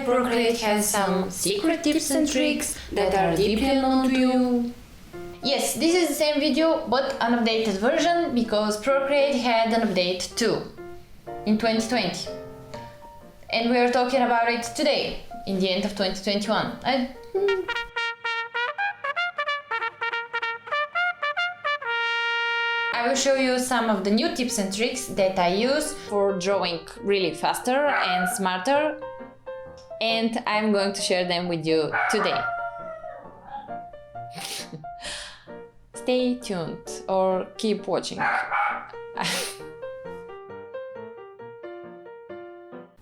that Procreate has some secret tips and tricks that are deeply unknown to you? Yes, this is the same video but an updated version because Procreate had an update too in 2020. And we are talking about it today, in the end of 2021. I will show you some of the new tips and tricks that I use for drawing really faster and smarter, and I'm going to share them with you today. Stay tuned or keep watching.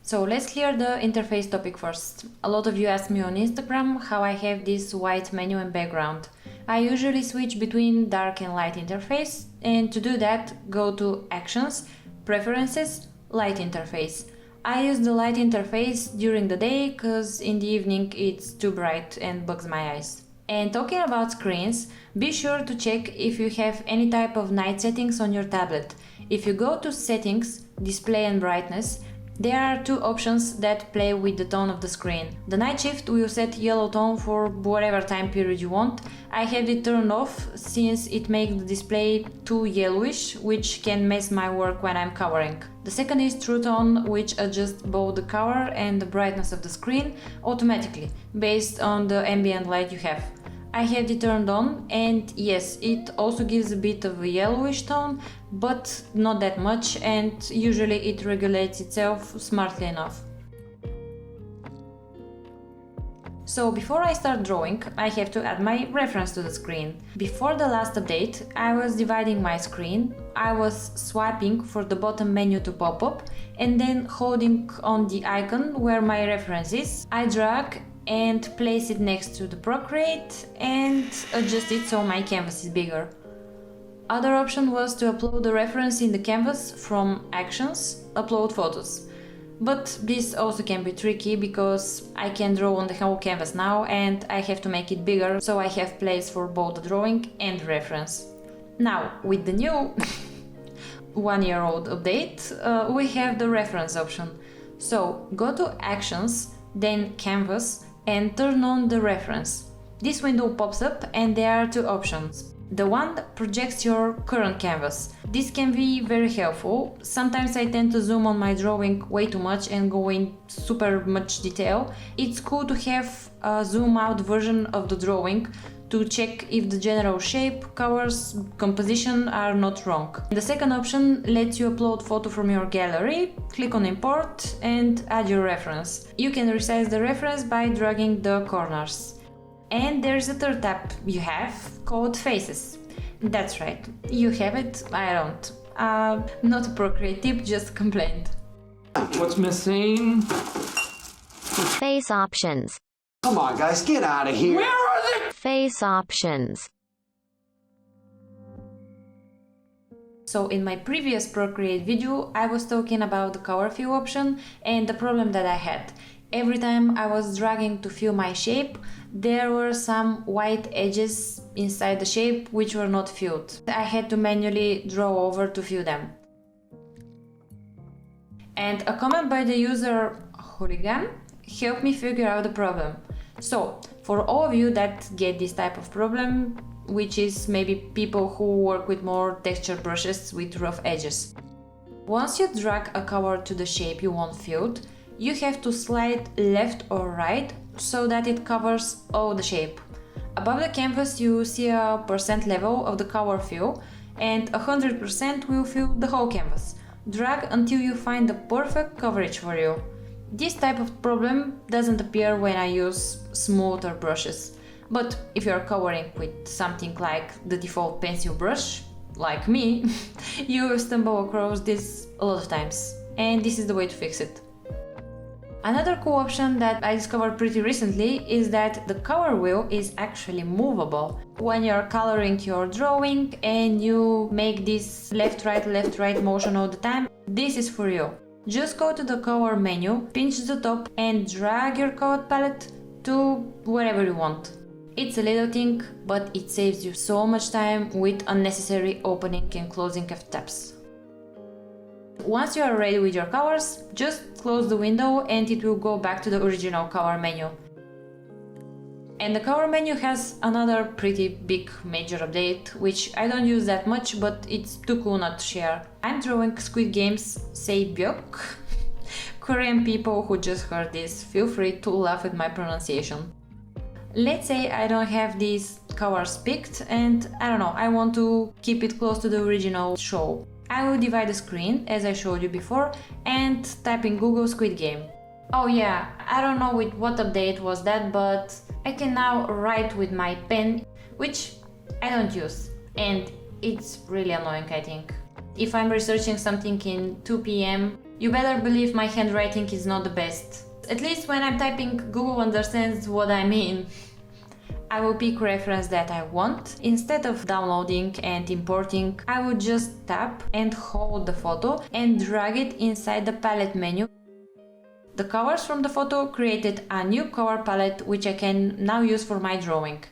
So let's clear the interface topic first. A lot of you ask me on Instagram how I have this white menu and background. I usually switch between dark and light interface, and to do that go to Actions, Preferences, Light Interface. I use the light interface during the day because in the evening it's too bright and bugs my eyes. And talking about screens, be sure to check if you have any type of night settings on your tablet. If you go to Settings, Display and Brightness, there are two options that play with the tone of the screen. The night shift will set yellow tone for whatever time period you want. I have it turned off since it makes the display too yellowish, which can mess my work when I'm coloring. The second is True Tone, which adjusts both the color and the brightness of the screen automatically, based on the ambient light you have. I have it turned on, and yes, it also gives a bit of a yellowish tone, but not that much, and usually it regulates itself smartly enough. So before I start drawing, I have to add my reference to the screen. Before the last update, I was dividing my screen, I was swiping for the bottom menu to pop up, and then holding on the icon where my reference is, I drag and place it next to the Procreate and adjust it so my canvas is bigger. Other option was to upload the reference in the canvas from Actions, Upload Photos. But this also can be tricky because I can draw on the whole canvas now and I have to make it bigger so I have place for both the drawing and reference. Now, with the new one-year-old update, we have the reference option. So go to Actions, then Canvas, and turn on the reference. This window pops up and there are two options. The one that projects your current canvas. This can be very helpful. Sometimes I tend to zoom on my drawing way too much and go in super much detail. It's cool to have a zoom out version of the drawing to check if the general shape, colors, composition are not wrong. The second option lets you upload photo from your gallery, click on import and add your reference. You can resize the reference by dragging the corners. And there's a third tab you have called Faces. That's right, you have it, I don't. Not a Procreate tip, just complaint. What's missing? Face options. Come on, guys, get out of here. Where are they? Face options. So in my previous Procreate video, I was talking about the color fill option and the problem that I had. Every time I was dragging to fill my shape, there were some white edges inside the shape which were not filled. I had to manually draw over to fill them. And a comment by the user Hooligan helped me figure out the problem. So, for all of you that get this type of problem, which is maybe people who work with more texture brushes with rough edges. Once you drag a color to the shape you want filled, you have to slide left or right so that it covers all the shape. Above the canvas you see a percent level of the color fill, and 100% will fill the whole canvas. Drag until you find the perfect coverage for you. This type of problem doesn't appear when I use smoother brushes, but if you are coloring with something like the default pencil brush, like me, you will stumble across this a lot of times, and this is the way to fix it. Another cool option that I discovered pretty recently is that the color wheel is actually movable. When you're coloring your drawing and you make this left right motion all the time, this is for you. Just go to the color menu, pinch the top and drag your color palette to wherever you want. It's a little thing, but it saves you so much time with unnecessary opening and closing of tabs. Once you are ready with your covers, just close the window and it will go back to the original cover menu. And the cover menu has another pretty big major update, which I don't use that much, but it's too cool not to share. I'm drawing Squid Game's Seibyok. Korean people who just heard this, feel free to laugh at my pronunciation. Let's say I don't have these covers picked and I don't know, I want to keep it close to the original show. I will divide the screen, as I showed you before, and type in Google Squid Game. Oh yeah, I don't know with what update was that, but I can now write with my pen, which I don't use, and it's really annoying, I think. If I'm researching something in 2 p.m, you better believe my handwriting is not the best. At least when I'm typing, Google understands what I mean. I will pick reference that I want. Instead of downloading and importing, I would just tap and hold the photo and drag it inside the palette menu. The covers from the photo created a new cover palette which I can now use for my drawing.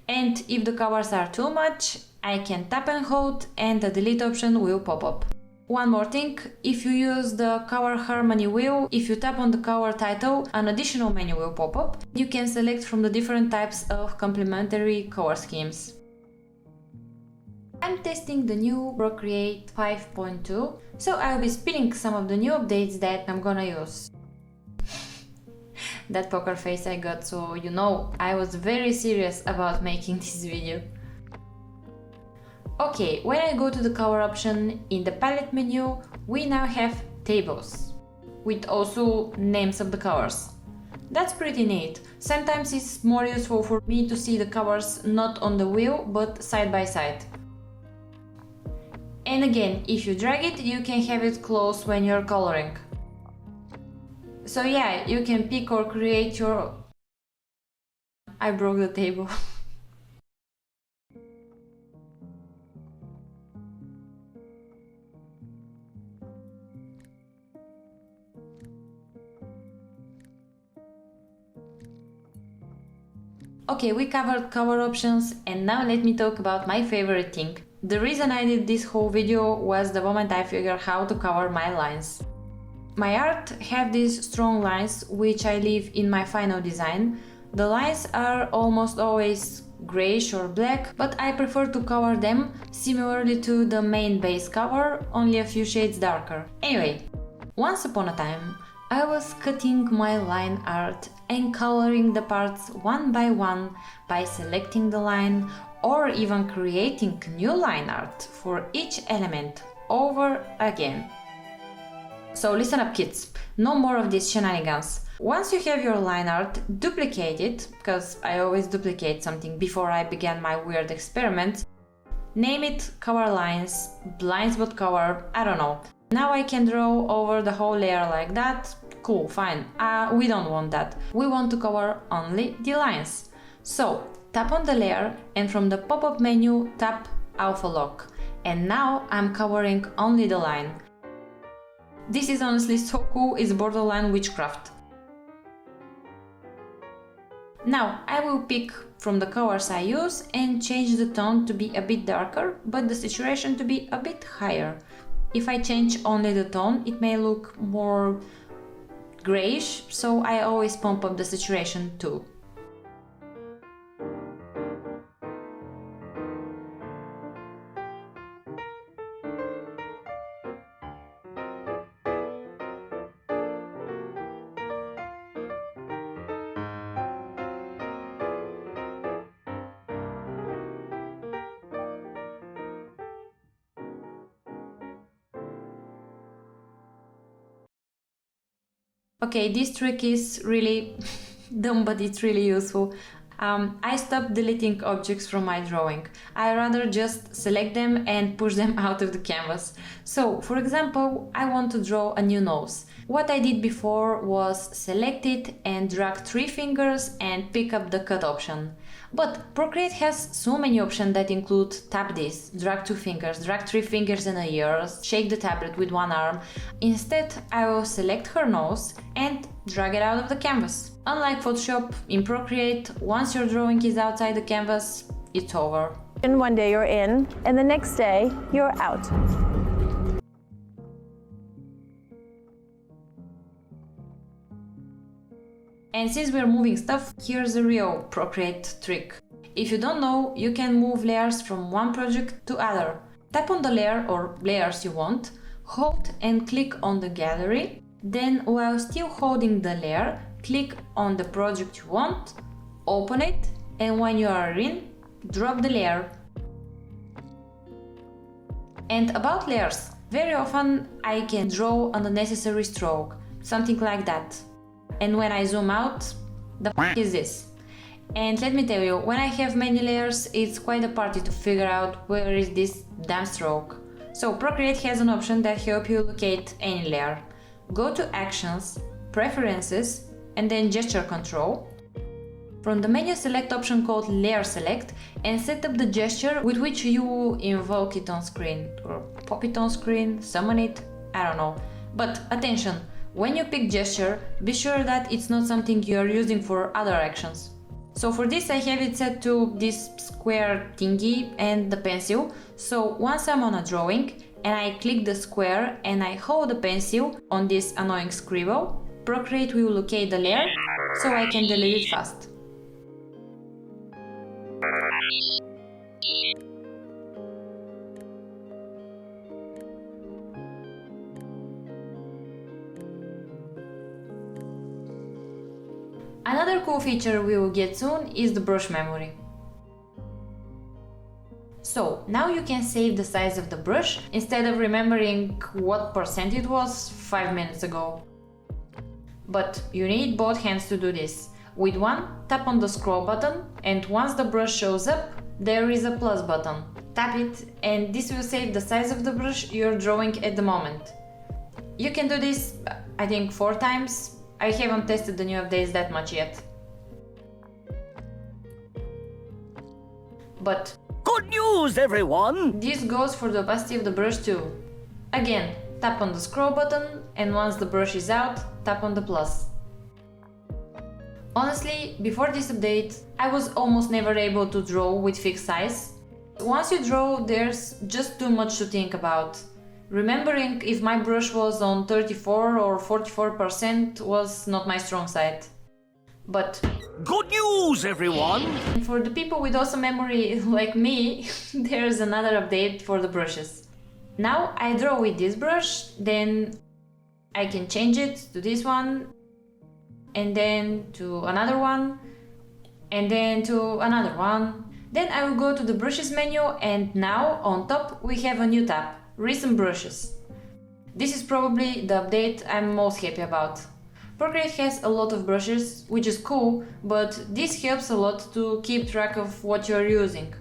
And if the covers are too much, I can tap and hold and the delete option will pop up. One more thing, if you use the cover harmony wheel, if you tap on the cover title, an additional menu will pop up. You can select from the different types of complementary cover schemes. I'm testing the new Procreate 5.2, so I'll be spinning some of the new updates that I'm gonna use. That poker face I got, so you know, I was very serious about making this video. Okay, when I go to the cover option in the palette menu, we now have tables, with also names of the covers. That's pretty neat. Sometimes it's more useful for me to see the covers not on the wheel, but side by side. And again, if you drag it, you can have it close when you're coloring. So yeah, you can pick or create your... I broke the table. Okay, we covered cover options and now let me talk about my favorite thing. The reason I did this whole video was the moment I figured how to cover my lines. My art have these strong lines which I leave in my final design. The lines are almost always grayish or black, but I prefer to cover them similarly to the main base cover, only a few shades darker. Anyway, once upon a time I was cutting my line art and coloring the parts one by selecting the line or even creating new line art for each element over again. So listen up kids, no more of these shenanigans. Once you have your line art, duplicate it, because I always duplicate something before I began my weird experiment. Name it cover lines, blind spot cover, I don't know. Now I can draw over the whole layer like that. Cool, fine. We don't want that. We want to cover only the lines. So tap on the layer and from the pop-up menu tap Alpha Lock. And now I'm covering only the line. This is honestly so cool, it's borderline witchcraft. Now I will pick from the colors I use and change the tone to be a bit darker, but the saturation to be a bit higher. If I change only the tone, it may look more grayish, so I always pump up the saturation too. Okay, this trick is really dumb, but it's really useful. I stopped deleting objects from my drawing. I rather just select them and push them out of the canvas. So, for example, I want to draw a new nose. What I did before was select it and drag 3 fingers and pick up the cut option. But Procreate has so many options that include tap this, drag 2 fingers, drag 3 fingers in a ear, shake the tablet with one arm. Instead, I will select her nose and drag it out of the canvas. Unlike Photoshop, in Procreate, once your drawing is outside the canvas, it's over. And one day you're in, and the next day you're out. And since we're moving stuff, here's a real Procreate trick. If you don't know, you can move layers from one project to other. Tap on the layer or layers you want, hold and click on the gallery, then while still holding the layer, click on the project you want, open it, and when you are in, drop the layer. And about layers, very often I can draw an unnecessary stroke, something like that. And when I zoom out, the f is this? And let me tell you, when I have many layers, it's quite a party to figure out where is this damn stroke. So Procreate has an option that helps you locate any layer. Go to Actions, Preferences, and then Gesture Control. From the menu, select option called Layer Select and set up the gesture with which you invoke it on screen, or pop it on screen, summon it, I don't know. But attention, when you pick gesture, be sure that it's not something you are using for other actions. So for this I have it set to this square thingy and the pencil. So once I'm on a drawing and I click the square and I hold the pencil on this annoying scribble, Procreate will locate the layer so I can delete it fast. Another cool feature we will get soon is the brush memory. So now you can save the size of the brush instead of remembering what percent it was 5 minutes ago. But you need both hands to do this. With one, tap on the scroll button, and once the brush shows up, there is a plus button. Tap it and this will save the size of the brush you're drawing at the moment. You can do this, I think, 4 times. I haven't tested the new updates that much yet. But good news, everyone! This goes for the opacity of the brush too. Again, tap on the scroll button, and once the brush is out, tap on the plus. Honestly, before this update, I was almost never able to draw with fixed size. Once you draw, there's just too much to think about. Remembering if my brush was on 34 or 44% was not my strong side. But good news, everyone! For the people with awesome memory like me, there's another update for the brushes. Now I draw with this brush, then I can change it to this one, and then to another one, and then to another one. Then I will go to the brushes menu, and now on top we have a new tab, Recent Brushes. This is probably the update I'm most happy about. Procreate has a lot of brushes, which is cool, but this helps a lot to keep track of what you're using.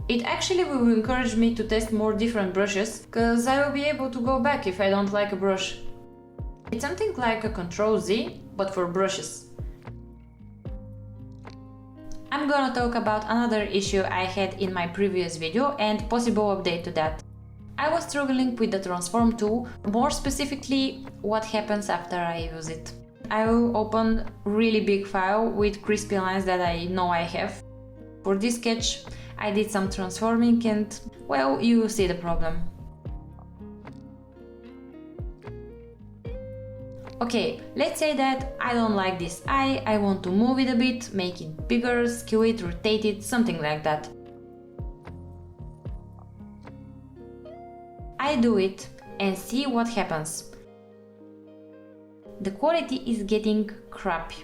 It actually will encourage me to test more different brushes, cause I will be able to go back if I don't like a brush. It's something like a Ctrl-Z, but for brushes. I'm gonna talk about another issue I had in my previous video and possible update to that. I was struggling with the transform tool, more specifically what happens after I use it. I will open really big file with crispy lines that I know I have. For this sketch I did some transforming and, well, you see the problem. Okay, let's say that I don't like this eye, I want to move it a bit, make it bigger, skew it, rotate it, something like that. I do it and see what happens. The quality is getting crappy.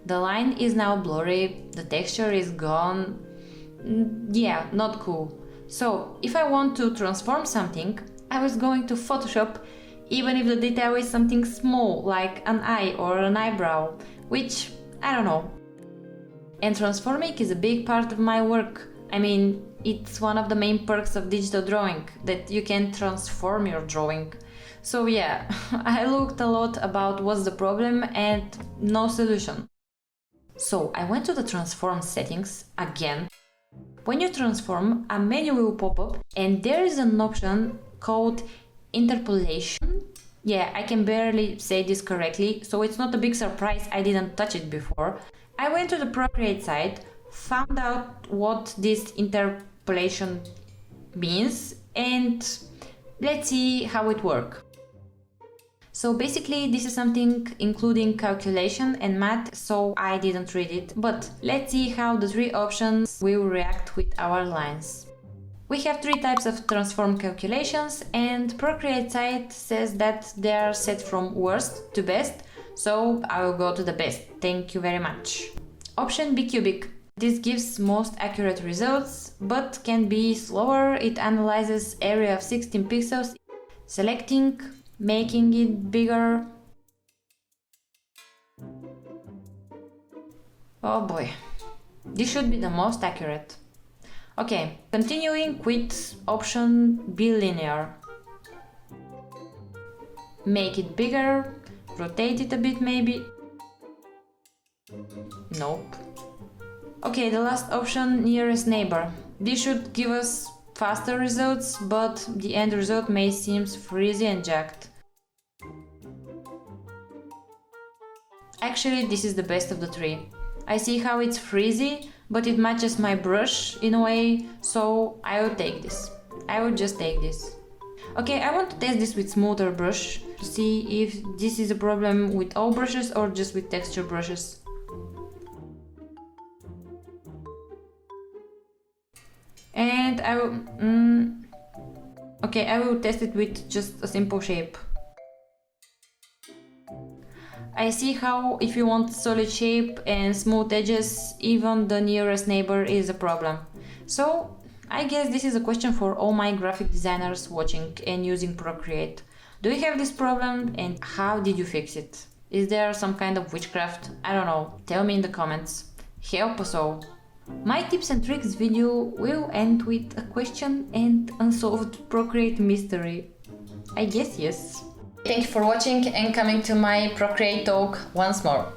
The line is now blurry, the texture is gone. Yeah, not cool. So, if I want to transform something, I was going to Photoshop, even if the detail is something small, like an eye or an eyebrow, which, I don't know. And transforming is a big part of my work. I mean, it's one of the main perks of digital drawing, that you can transform your drawing. So yeah, I looked a lot about what's the problem and no solution. So I went to the transform settings again. When you transform, a menu will pop up and there is an option called interpolation. Yeah, I can barely say this correctly, so it's not a big surprise I didn't touch it before. I went to the Procreate site, found out what this interpolation means, and let's see how it works. So basically this is something including calculation and math, so I didn't read it. But let's see how the three options will react with our lines. We have three types of transform calculations, and Procreate site says that they are set from worst to best, so I will go to the best. Thank you very much. Option B cubic. This gives most accurate results, but can be slower. It analyzes area of 16 pixels. Selecting, making it bigger. Oh boy, this should be the most accurate. Okay, continuing with option B linear. Make it bigger, rotate it a bit maybe. Nope. Okay, the last option, nearest neighbor. This should give us faster results, but the end result may seem frizzy and jagged. Actually, this is the best of the three. I see how it's frizzy, but it matches my brush in a way, so I will take this. I will just take this. Okay, I want to test this with smoother brush to see if this is a problem with all brushes or just with texture brushes. And I will... okay, I will test it with just a simple shape. I see how if you want solid shape and smooth edges, even the nearest neighbor is a problem. So I guess this is a question for all my graphic designers watching and using Procreate. Do you have this problem and how did you fix it? Is there some kind of witchcraft? I don't know. Tell me in the comments. Help us all. My tips and tricks video will end with a question and unsolved Procreate mystery. I guess yes. Thank you for watching and coming to my Procreate talk once more.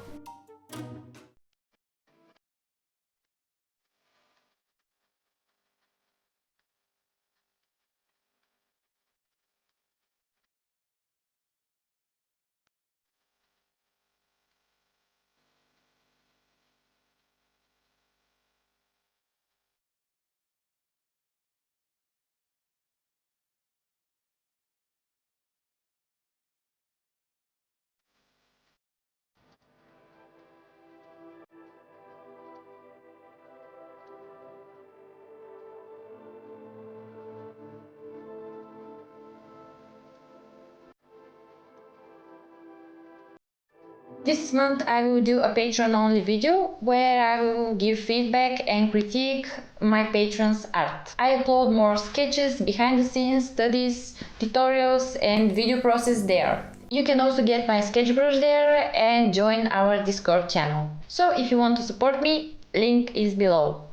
This month I will do a Patreon only video where I will give feedback and critique my patrons' art. I upload more sketches, behind the scenes, studies, tutorials and video process there. You can also get my sketch brush there and join our Discord channel. So if you want to support me, link is below.